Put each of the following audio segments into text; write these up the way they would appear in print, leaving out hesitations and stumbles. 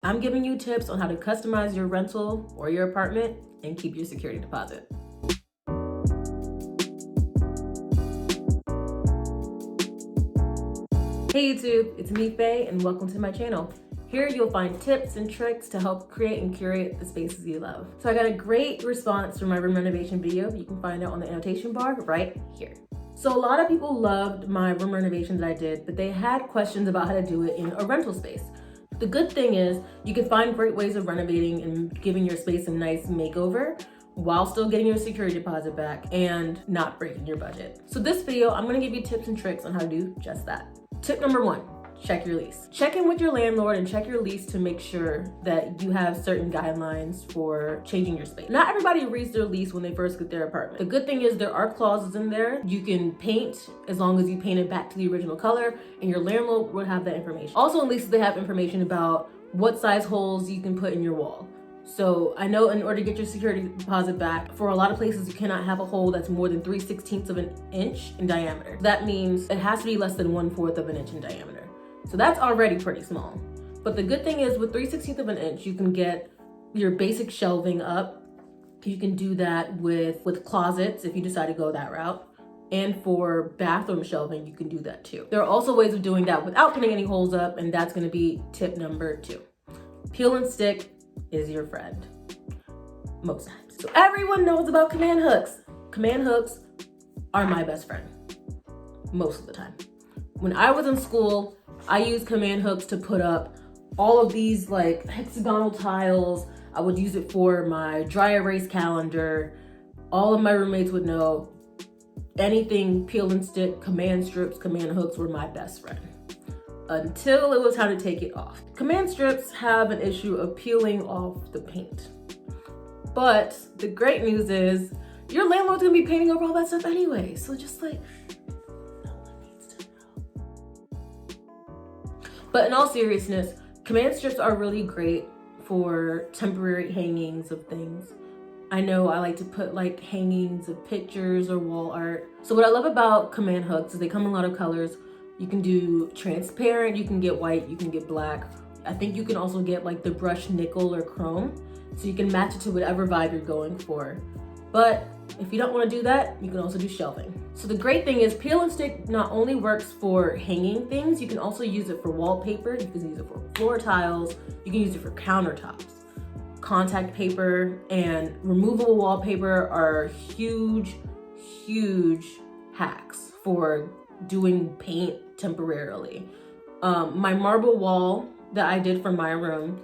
I'm giving you tips on how to customize your rental or your apartment and keep your security deposit. Hey YouTube, it's me Faye and welcome to my channel. Here you'll find tips and tricks to help create and curate the spaces you love. So I got a great response from my room renovation video. You can find it on the annotation bar right here. So a lot of people loved my room renovations I did, but they had questions about how to do it in a rental space. The good thing is you can find great ways of renovating and giving your space a nice makeover while still getting your security deposit back and not breaking your budget. So this video, I'm gonna give you tips and tricks on how to do just that. Tip number 1, check your lease. Check in with your landlord and check your lease to make sure that you have certain guidelines for changing your space. Not everybody reads their lease when they first get their apartment. The good thing is there are clauses in there. You can paint as long as you paint it back to the original color, and your landlord will have that information. Also in leases, they have information about what size holes you can put in your wall. So I know in order to get your security deposit back, for a lot of places you cannot have a hole that's more than 3/16 of an inch in diameter. That means it has to be less than 1/4 of an inch in diameter. So that's already pretty small. But the good thing is with 3/16 of an inch, you can get your basic shelving up. You can do that with closets if you decide to go that route. And for bathroom shelving, you can do that too. There are also ways of doing that without putting any holes up, and that's gonna be tip number 2. Peel and stick is your friend most times. So everyone knows about command hooks. Command hooks are my best friend most of the time. When I was in school, I used command hooks to put up all of these like hexagonal tiles. I would use it for my dry erase calendar. All of my roommates would know anything peel and stick, command strips, command hooks were my best friend. Until it was time to take it off. Command strips have an issue of peeling off the paint. But the great news is your landlord's gonna be painting over all that stuff anyway. So just like, no one needs to know. But in all seriousness, command strips are really great for temporary hangings of things. I know I like to put like hangings of pictures or wall art. So what I love about command hooks is they come in a lot of colors. You can do transparent, you can get white, you can get black. I think you can also get like the brushed nickel or chrome, so you can match it to whatever vibe you're going for. But if you don't want to do that, you can also do shelving. So the great thing is peel and stick not only works for hanging things, you can also use it for wallpaper, you can use it for floor tiles, you can use it for countertops. Contact paper and removable wallpaper are huge hacks for doing paint temporarily. My marble wall that I did for my room,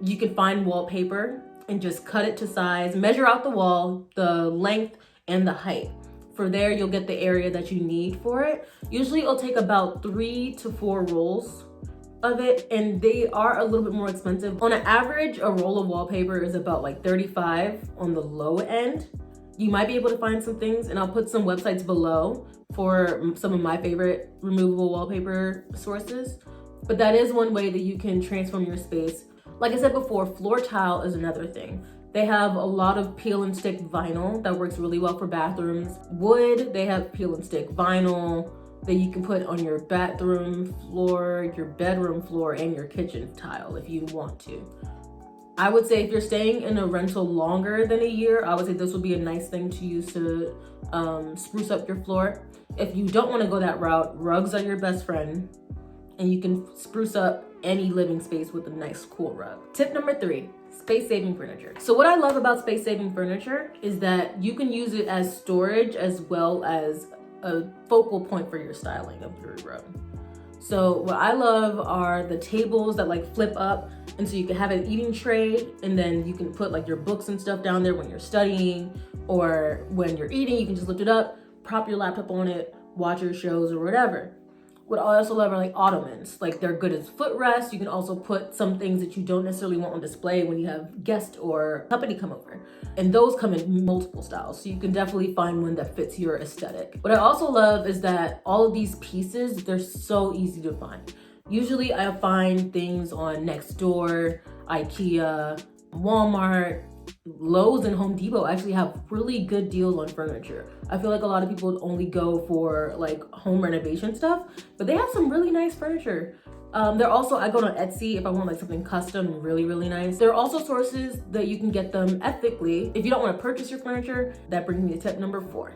you can find wallpaper and just cut it to size, measure out the wall, the length and the height. For there, you'll get the area that you need for it. Usually it'll take about 3 to 4 rolls of it, and they are a little bit more expensive. On an average, a roll of wallpaper is about like $35 on the low end. You might be able to find some things, and I'll put some websites below for some of my favorite removable wallpaper sources. But that is one way that you can transform your space. Like I said before, floor tile is another thing. They have a lot of peel and stick vinyl that works really well for bathrooms. Wood, they have peel and stick vinyl that you can put on your bathroom floor, your bedroom floor, and your kitchen tile if you want to. I would say if you're staying in a rental longer than a year, I would say this would be a nice thing to use to spruce up your floor. If you don't want to go that route, rugs are your best friend, and you can spruce up any living space with a nice cool rug. Tip number 3, space-saving furniture. So what I love about space-saving furniture is that you can use it as storage as well as a focal point for your styling of your room. So what I love are the tables that like flip up, and so you can have an eating tray, and then you can put like your books and stuff down there when you're studying, or when you're eating, you can just lift it up, prop your laptop on it, watch your shows or whatever. What I also love are like ottomans. Like they're good as footrests. You can also put some things that you don't necessarily want on display when you have guests or company come over. And those come in multiple styles. So you can definitely find one that fits your aesthetic. What I also love is that all of these pieces, they're so easy to find. Usually I find things on Nextdoor, IKEA, Walmart, Lowe's and Home Depot actually have really good deals on furniture. I feel like a lot of people only go for like home renovation stuff, but they have some really nice furniture. I go on Etsy if I want like something custom, really nice. There are also sources that you can get them ethically. If you don't want to purchase your furniture, that brings me to tip number 4,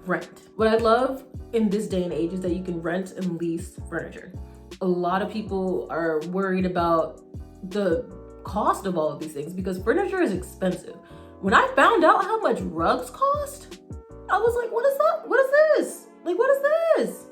rent. What I love in this day and age is that you can rent and lease furniture. A lot of people are worried about the cost of all of these things because furniture is expensive. When I found out how much rugs cost, I was like, what is that? What is this? Like, what is this?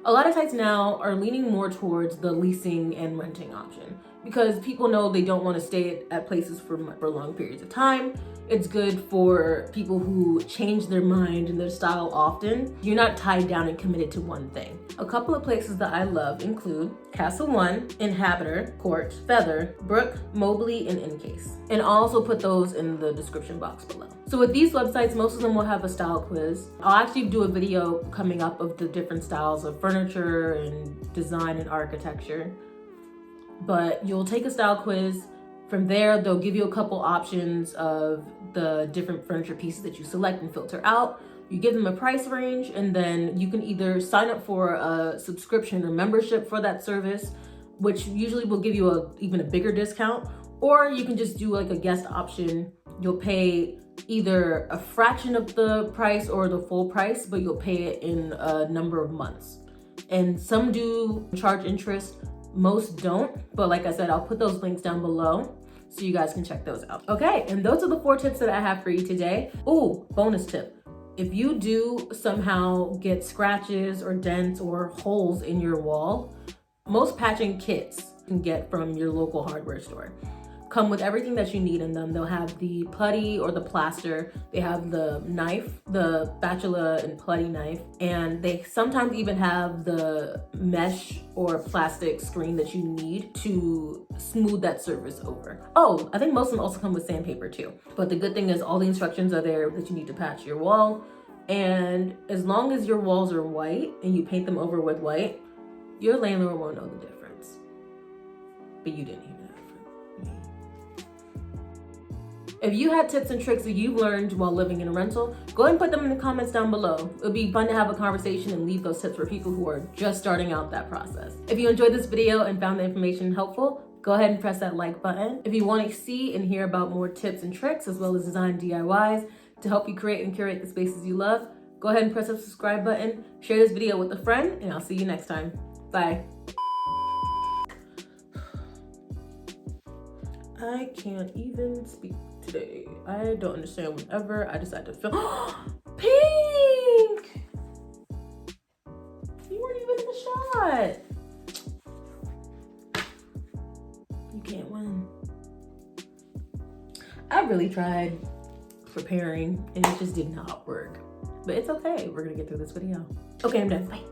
A lot of sites now are leaning more towards the leasing and renting option because people know they don't want to stay at places for long periods of time. It's good for people who change their mind and their style often. You're not tied down and committed to one thing. A couple of places that I love include Castle One, Inhabitor, Court, Feather, Brook, Mobley, and Encase. And I'll also put those in the description box below. So with these websites, most of them will have a style quiz. I'll actually do a video coming up of the different styles of furniture and design and architecture. But you'll take a style quiz. From there, they'll give you a couple options of the different furniture pieces that you select and filter out. You give them a price range, and then you can either sign up for a subscription or membership for that service, which usually will give you even a bigger discount, or you can just do like a guest option. You'll pay either a fraction of the price or the full price, but you'll pay it in a number of months. And some do charge interest, most don't, but like I said, I'll put those links down below so you guys can check those out. Okay, and those are the 4 tips that I have for you today. Ooh, bonus tip. If you do somehow get scratches or dents or holes in your wall, most patching kits you can get from your local hardware store come with everything that you need in them. They'll have the putty or the plaster. They have the knife, the spatula and putty knife, and they sometimes even have the mesh or plastic screen that you need to smooth that surface over. Oh, I think most of them also come with sandpaper too. But the good thing is all the instructions are there that you need to patch your wall. And as long as your walls are white and you paint them over with white, your landlord won't know the difference. But you didn't hear that. If you had tips and tricks that you've learned while living in a rental, go ahead and put them in the comments down below. It would be fun to have a conversation and leave those tips for people who are just starting out that process. If you enjoyed this video and found the information helpful, go ahead and press that like button. If you want to see and hear about more tips and tricks as well as design DIYs to help you create and curate the spaces you love, go ahead and press the subscribe button, share this video with a friend, and I'll see you next time. Bye. I can't even speak today. I don't understand whenever I decide to film. Pink! You weren't even in the shot. You can't win. I really tried preparing and it just did not work. But it's okay. We're gonna get through this video. Okay, I'm done. Bye.